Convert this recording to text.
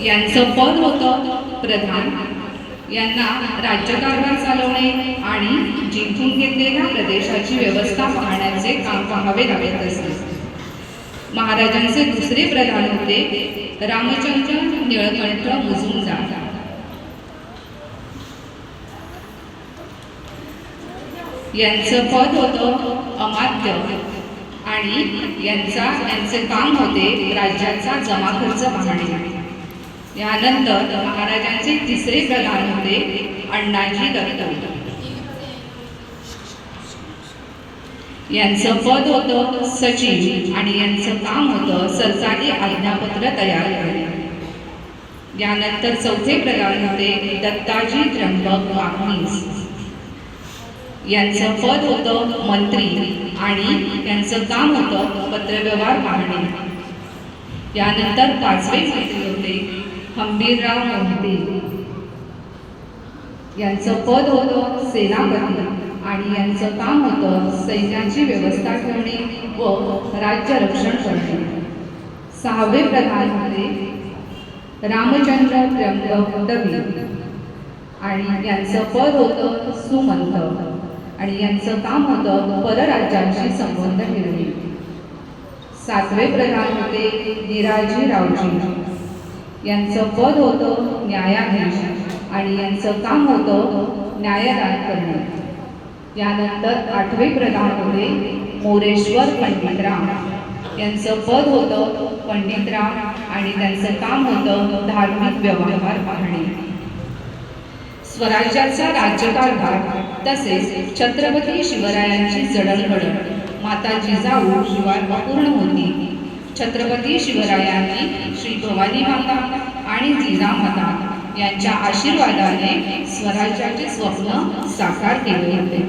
यांचं पद होतं प्रधान. यांना राज्यकारभार चालवणे आणि जिंकून घेतलेल्या प्रदेशाची व्यवस्था पाहण्याचे काम पाहावे लागत असे. महाराजांचे दुसरे प्रधान होते रामचंद्र निळकंठ मुजुमदार. यांचं पद होतं अमात्य आणि यांचे काम होते राज्याचा जमा खर्च पाहणे. यानंतर महाराजांचे तिसरे प्रधान होते अण्णाजी दत्त. यांचं पद होतं सचिव आणि यांचं काम होतं सरकारी आज्ञापत्र तयार करणे. यानंतर चौथे प्रधान होते दत्ताजी त्र्यंबक वाघनीस. यांचं पद होतं मंत्री आणि यांचं काम होतं पत्रव्यवहार पाहणे. यानंतर पाचवे मंत्री होते हंबीरराव मोहिते. यांचं पद होतं सेनापती आणि यांचं काम होतं सैन्याची व्यवस्था ठेवणे व राज्य रक्षण करणे. सहावे प्रधान होते रामचंद्र त्र्यंबक दवे आणि यांचं पद होतं सुमंत आणि यांचं काम होतं परराज्यांशी संबंध ठेवणे. सातवे प्रधान होते निराजी रावजी. यांचं पद होतं न्यायाधीश आणि यांचं काम होतं न्यायदान करणे. यानंतर आठवे प्रधान होते मोरेश्वर पंडितराव. यांचं पद होतं पंडितराव आणि त्यांचं काम होतं धार्मिक व्यवहार पाहणे. स्वराज्याचा राज्यकारभार तसेच छत्रपती शिवरायांची जडणघडण माता जिजाऊ शिवाय अपूर्ण होती. छत्रपती शिवरायांनी श्री भवानी माता आणि जिजामाता यांच्या आशीर्वादाने स्वराज्याचे स्वप्न साकार केले होते.